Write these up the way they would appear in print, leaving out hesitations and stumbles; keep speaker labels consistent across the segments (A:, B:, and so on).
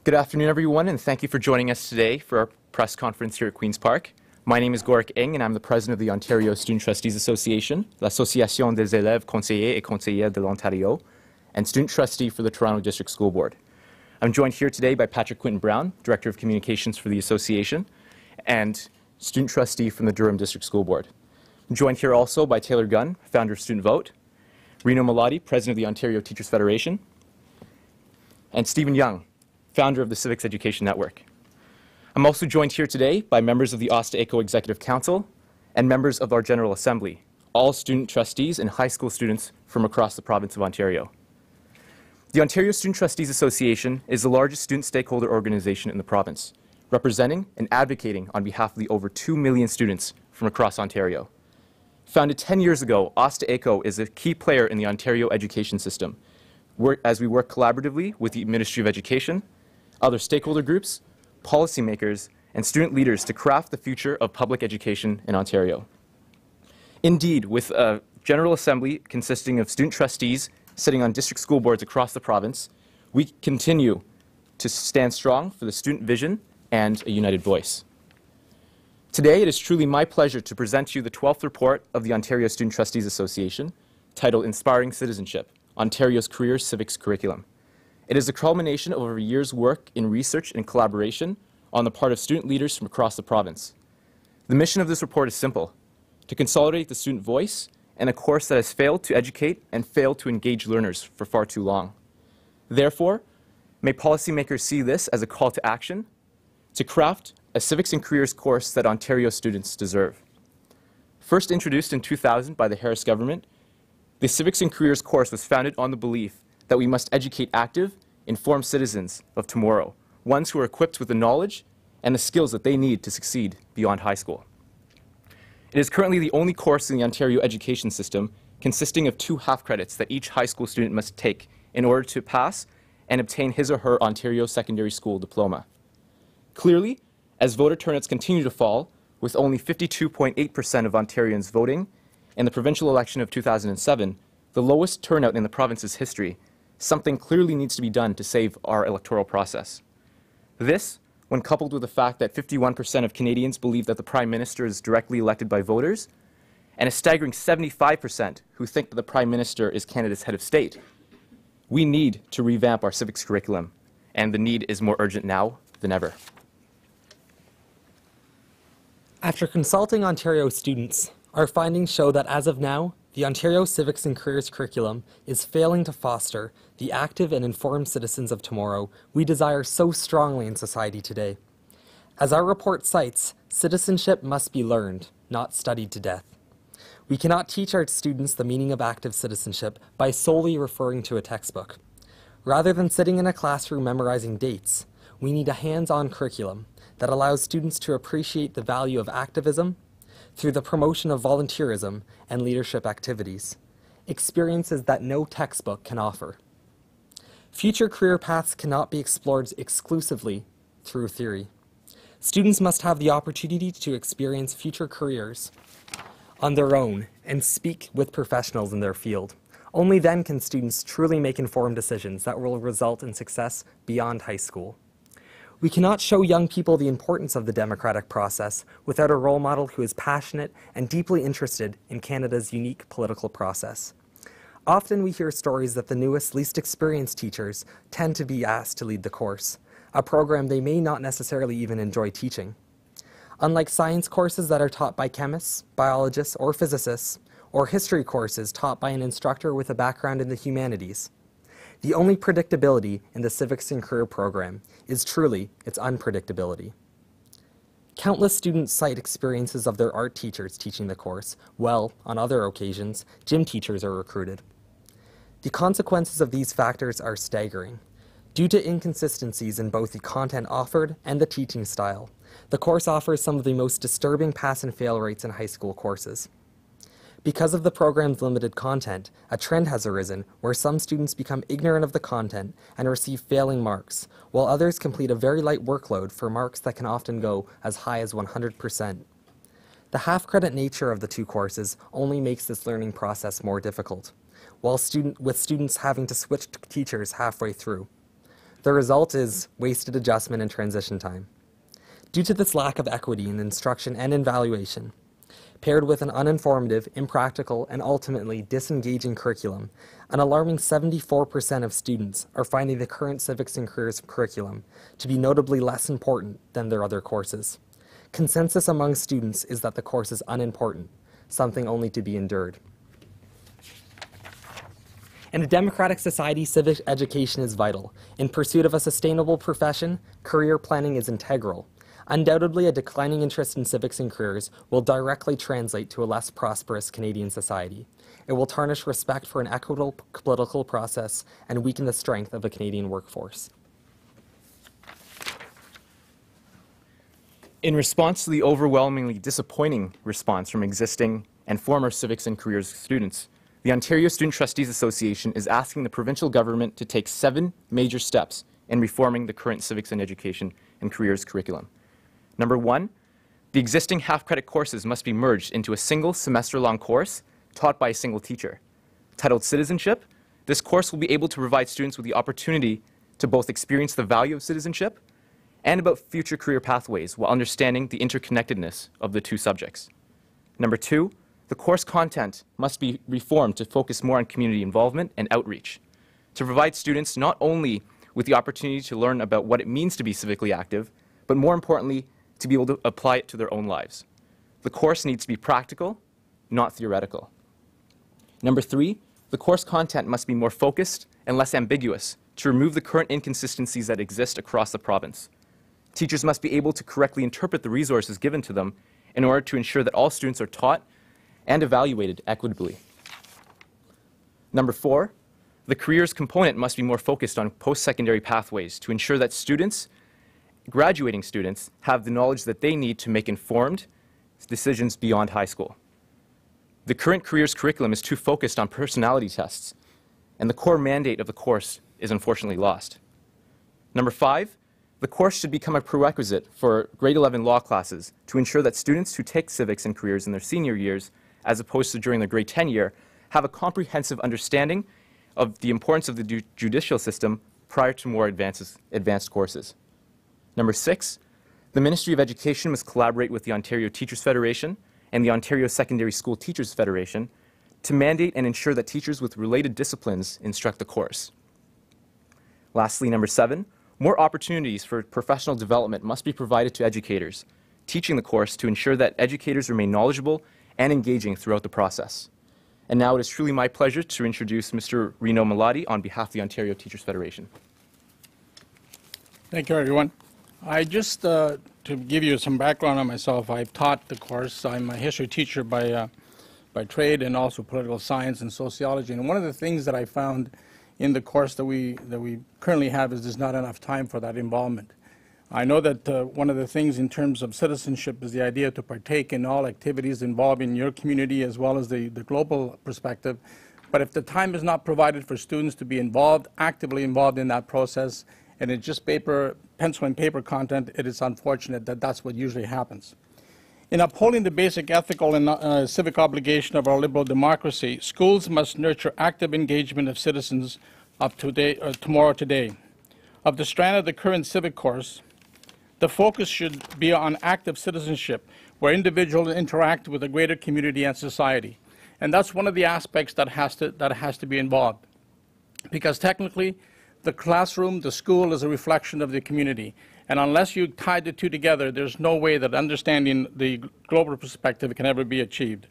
A: Good afternoon, everyone, and thank you for joining us today for our press conference here at Queen's Park. My name is Gorick, and I'm the president of the Ontario Student Trustees Association, l'Association des élèves, conseillers et conseillères de l'Ontario, and student trustee for the Toronto District School Board. I'm joined here today by Patrick Quinton-Brown, Director of Communications for the Association, and student trustee from the Durham District School Board. I'm joined here also by Taylor Gunn, founder of Student Vote, Reno Melatti, president of the Ontario Teachers Federation, and Stephen Young, founder of the Civics Education Network. I'm also joined here today by members of the OSTA-AÉCO Executive Council and members of our General Assembly, all student trustees and high school students from across the province of Ontario. The Ontario Student Trustees Association is the largest student stakeholder organization in the province, representing and advocating on behalf of the over 2 million students from across Ontario. Founded 10 years ago, OSTA-AÉCO is a key player in the Ontario education system, as we work collaboratively with the Ministry of Education, other stakeholder groups, policymakers, and student leaders to craft the future of public education in Ontario. Indeed, with a General Assembly consisting of student trustees sitting on district school boards across the province, we continue to stand strong for the student vision and a united voice. Today, it is truly my pleasure to present to you the 12th report of the Ontario Student Trustees Association, titled Inspiring Citizenship, Ontario's Career Civics Curriculum. It is a culmination of over a year's work in research and collaboration on the part of student leaders from across the province. The mission of this report is simple: to consolidate the student voice in a course that has failed to educate and failed to engage learners for far too long. Therefore, may policymakers see this as a call to action to craft a civics and careers course that Ontario students deserve. First introduced in 2000 by the Harris government, the Civics and Careers course was founded on the belief that we must educate active, informed citizens of tomorrow, ones who are equipped with the knowledge and the skills that they need to succeed beyond high school. It is currently the only course in the Ontario education system consisting of 2 half credits that each high school student must take in order to pass and obtain his or her Ontario Secondary School diploma. Clearly, as voter turnouts continue to fall, with only 52.8% of Ontarians voting in the provincial election of 2007, the lowest turnout in the province's history, something clearly needs to be done to save our electoral process. This, when coupled with the fact that 51% of Canadians believe that the Prime Minister is directly elected by voters, and a staggering 75% who think that the Prime Minister is Canada's head of state, we need to revamp our civics curriculum, and the need is more urgent now than ever.
B: After consulting Ontario students, our findings show that as of now, the Ontario Civics and Careers Curriculum is failing to foster the active and informed citizens of tomorrow we desire so strongly in society today. As our report cites, citizenship must be learned, not studied to death. We cannot teach our students the meaning of active citizenship by solely referring to a textbook. Rather than sitting in a classroom memorizing dates, we need a hands-on curriculum that allows students to appreciate the value of activism through the promotion of volunteerism and leadership activities, experiences that no textbook can offer. Future career paths cannot be explored exclusively through theory. Students must have the opportunity to experience future careers on their own and speak with professionals in their field. Only then can students truly make informed decisions that will result in success beyond high school. We cannot show young people the importance of the democratic process without a role model who is passionate and deeply interested in Canada's unique political process. Often we hear stories that the newest, least experienced teachers tend to be asked to lead the course, a program they may not necessarily even enjoy teaching. Unlike science courses that are taught by chemists, biologists, or physicists, or history courses taught by an instructor with a background in the humanities, the only predictability in the Civics and Career program is truly its unpredictability. Countless students cite experiences of their art teachers teaching the course, while, on other occasions, gym teachers are recruited. The consequences of these factors are staggering. Due to inconsistencies in both the content offered and the teaching style, the course offers some of the most disturbing pass and fail rates in high school courses. Because of the program's limited content, a trend has arisen where some students become ignorant of the content and receive failing marks, while others complete a very light workload for marks that can often go as high as 100%. The half-credit nature of the 2 courses only makes this learning process more difficult, with students having to switch teachers halfway through. The result is wasted adjustment and transition time. Due to this lack of equity in instruction and evaluation, paired with an uninformative, impractical, and ultimately disengaging curriculum, an alarming 74% of students are finding the current civics and careers curriculum to be notably less important than their other courses. Consensus among students is that the course is unimportant, something only to be endured. In a democratic society, civic education is vital. In pursuit of a sustainable profession, career planning is integral. Undoubtedly, a declining interest in civics and careers will directly translate to a less prosperous Canadian society. It will tarnish respect for an equitable political process and weaken the strength of the Canadian workforce.
A: In response to the overwhelmingly disappointing response from existing and former civics and careers students, the Ontario Student Trustees Association is asking the provincial government to take 7 major steps in reforming the current civics and education and careers curriculum. Number 1, the existing half-credit courses must be merged into a single semester-long course taught by a single teacher. Titled Citizenship, this course will be able to provide students with the opportunity to both experience the value of citizenship and about future career pathways while understanding the interconnectedness of the two subjects. Number 2, the course content must be reformed to focus more on community involvement and outreach, to provide students not only with the opportunity to learn about what it means to be civically active, but more importantly, to be able to apply it to their own lives. The course needs to be practical, not theoretical. Number 3, the course content must be more focused and less ambiguous to remove the current inconsistencies that exist across the province. Teachers must be able to correctly interpret the resources given to them in order to ensure that all students are taught and evaluated equitably. Number 4, the careers component must be more focused on post-secondary pathways to ensure that graduating students have the knowledge that they need to make informed decisions beyond high school. The current careers curriculum is too focused on personality tests, and the core mandate of the course is unfortunately lost. Number 5, the course should become a prerequisite for grade 11 law classes to ensure that students who take civics and careers in their senior years, as opposed to during their grade 10 year, have a comprehensive understanding of the importance of the judicial system prior to more advanced courses. Number 6, the Ministry of Education must collaborate with the Ontario Teachers Federation and the Ontario Secondary School Teachers Federation to mandate and ensure that teachers with related disciplines instruct the course. Lastly, number 7, more opportunities for professional development must be provided to educators teaching the course to ensure that educators remain knowledgeable and engaging throughout the process. And now it is truly my pleasure to introduce Mr. Reno Melatti on behalf of the Ontario Teachers Federation.
C: Thank you, everyone. To give you some background on myself, I've taught the course. I'm a history teacher by trade and also political science and sociology. And one of the things that I found in the course that we currently have is there's not enough time for that involvement. I know that one of the things in terms of citizenship is the idea to partake in all activities involving your community as well as the global perspective. But if the time is not provided for students to be involved, actively involved in that process, and it's just pencil and paper content, it is unfortunate that that's what usually happens. In upholding the basic ethical and civic obligation of our liberal democracy, schools must nurture active engagement of citizens of tomorrow today. Of the strand of the current civic course, the focus should be on active citizenship, where individuals interact with a greater community and society. And that's one of the aspects that has to be involved. Because technically, the classroom, the school is a reflection of the community. And unless you tie the two together, there's no way that understanding the global perspective can ever be achieved.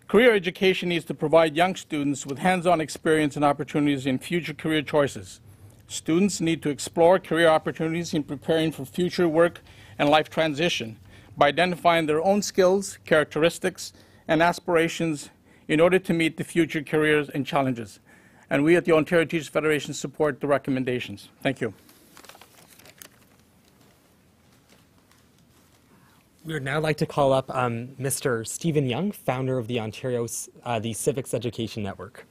C: Career education needs to provide young students with hands-on experience and opportunities in future career choices. Students need to explore career opportunities in preparing for future work and life transition by identifying their own skills, characteristics, and aspirations in order to meet the future careers and challenges. And we at the Ontario Teachers Federation support the recommendations. Thank you.
B: We would now like to call up Mr. Stephen Young, founder of the the Civics Education Network.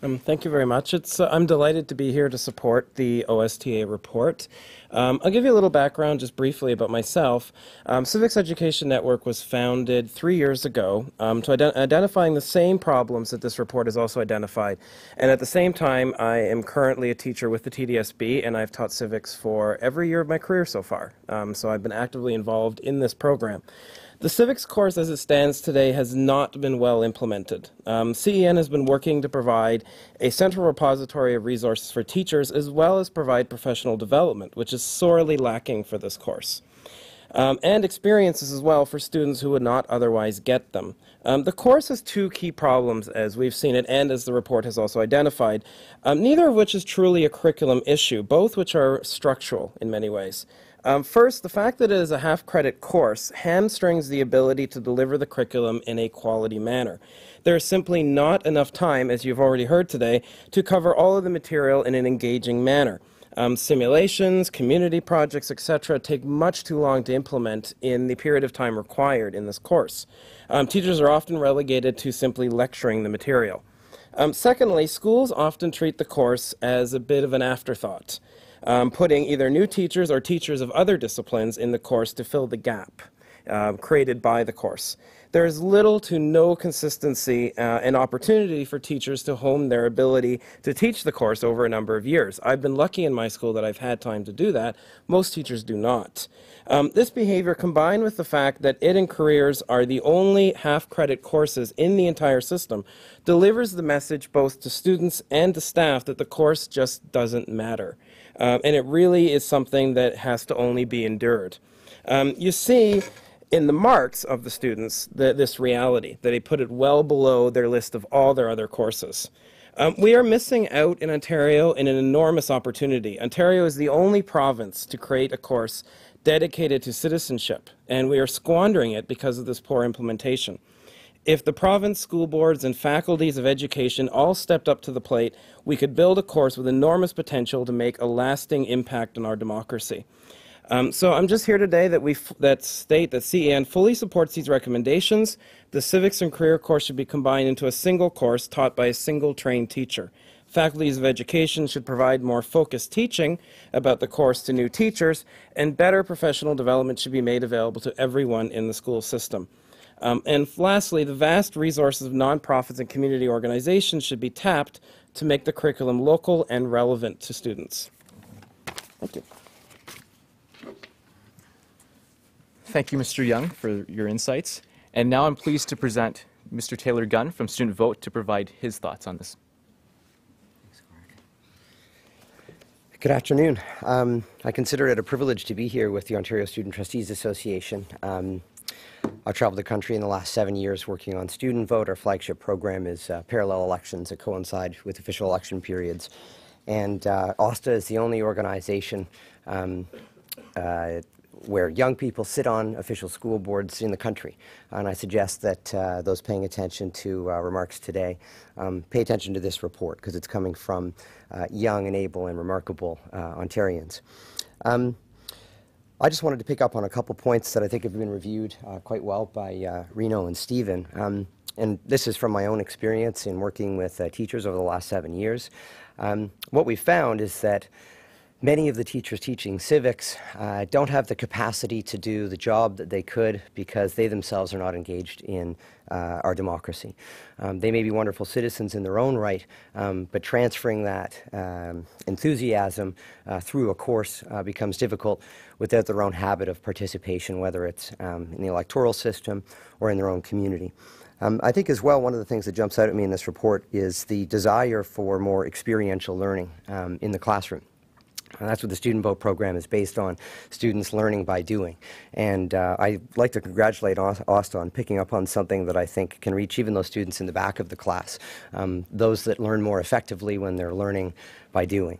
D: Thank you very much. I'm delighted to be here to support the OSTA report. I'll give you a little background just briefly about myself. Civics Education Network was founded 3 years ago to identifying the same problems that this report has also identified. And at the same time, I am currently a teacher with the TDSB, and I've taught civics for every year of my career so far. So I've been actively involved in this program. The civics course as it stands today has not been well implemented. CEN has been working to provide a central repository of resources for teachers as well as provide professional development, which is sorely lacking for this course. And experiences as well for students who would not otherwise get them. The course has two key problems as we've seen it and as the report has also identified, neither of which is truly a curriculum issue, both which are structural in many ways. First, the fact that it is a half-credit course hamstrings the ability to deliver the curriculum in a quality manner. There is simply not enough time, as you've already heard today, to cover all of the material in an engaging manner. Simulations, community projects, etc. take much too long to implement in the period of time required in this course. Teachers are often relegated to simply lecturing the material. Secondly, schools often treat the course as a bit of an afterthought. Putting either new teachers or teachers of other disciplines in the course to fill the gap created by the course. There is little to no consistency and opportunity for teachers to hone their ability to teach the course over a number of years. I've been lucky in my school that I've had time to do that. Most teachers do not. This behavior, combined with the fact that it and careers are the only half-credit courses in the entire system, delivers the message both to students and to staff that the course just doesn't matter. And it really is something that has to only be endured. You see in the marks of the students this reality, that they put it well below their list of all their other courses. We are missing out in Ontario in an enormous opportunity. Ontario is the only province to create a course dedicated to citizenship, and we are squandering it because of this poor implementation. If the province, school boards, and faculties of education all stepped up to the plate, we could build a course with enormous potential to make a lasting impact on our democracy. So I'm just here today that state that CEN fully supports these recommendations. The civics and career course should be combined into a single course taught by a single trained teacher. Faculties of education should provide more focused teaching about the course to new teachers, and better professional development should be made available to everyone in the school system. And lastly, the vast resources of nonprofits and community organizations should be tapped to make the curriculum local and relevant to students. Thank you.
A: Thank you, Mr. Young, for your insights. And now I'm pleased to present Mr. Taylor Gunn from Student Vote to provide his thoughts on this.
E: Good afternoon. I consider it a privilege to be here with the Ontario Student Trustees Association. I've traveled the country in the last 7 years working on Student Vote. Our flagship program is parallel elections that coincide with official election periods. And OSTA is the only organization where young people sit on official school boards in the country. And I suggest that those paying attention to remarks today pay attention to this report, because it's coming from young and able and remarkable Ontarians. I just wanted to pick up on a couple points that I think have been reviewed quite well by Reno and Stephen. And this is from my own experience in working with teachers over the last 7 years. What we found is that many of the teachers teaching civics don't have the capacity to do the job that they could because they themselves are not engaged in our democracy. They may be wonderful citizens in their own right, but transferring that enthusiasm through a course becomes difficult without their own habit of participation, whether it's in the electoral system or in their own community. I think as well, one of the things that jumps out at me in this report is the desire for more experiential learning in the classroom. And that's what the Student Vote program is based on, students learning by doing. And I'd like to congratulate OSTA on picking up on something that I think can reach even those students in the back of the class, those that learn more effectively when they're learning by doing.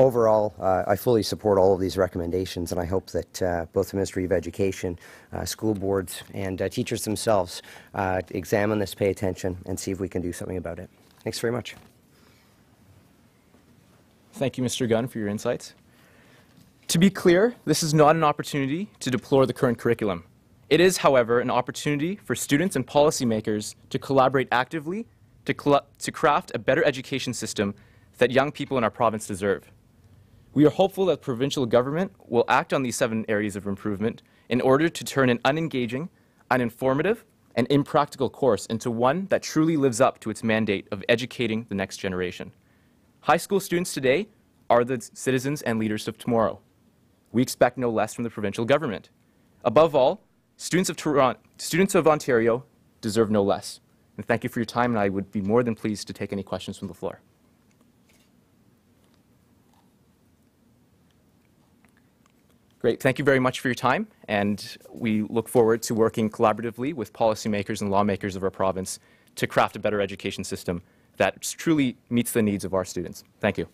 E: Overall, I fully support all of these recommendations, and I hope that both the Ministry of Education, school boards, and teachers themselves examine this, pay attention, and see if we can do something about it. Thanks very much.
A: Thank you, Mr. Gunn, for your insights. To be clear, this is not an opportunity to deplore the current curriculum. It is, however, an opportunity for students and policymakers to collaborate actively to craft a better education system that young people in our province deserve. We are hopeful that provincial government will act on these 7 areas of improvement in order to turn an unengaging, uninformative, and impractical course into one that truly lives up to its mandate of educating the next generation. High school students today are the citizens and leaders of tomorrow. We expect no less from the provincial government. Above all, students of Ontario deserve no less. And thank you for your time, and I would be more than pleased to take any questions from the floor. Great. Thank you very much for your time, and we look forward to working collaboratively with policymakers and lawmakers of our province to craft a better education system that truly meets the needs of our students. Thank you.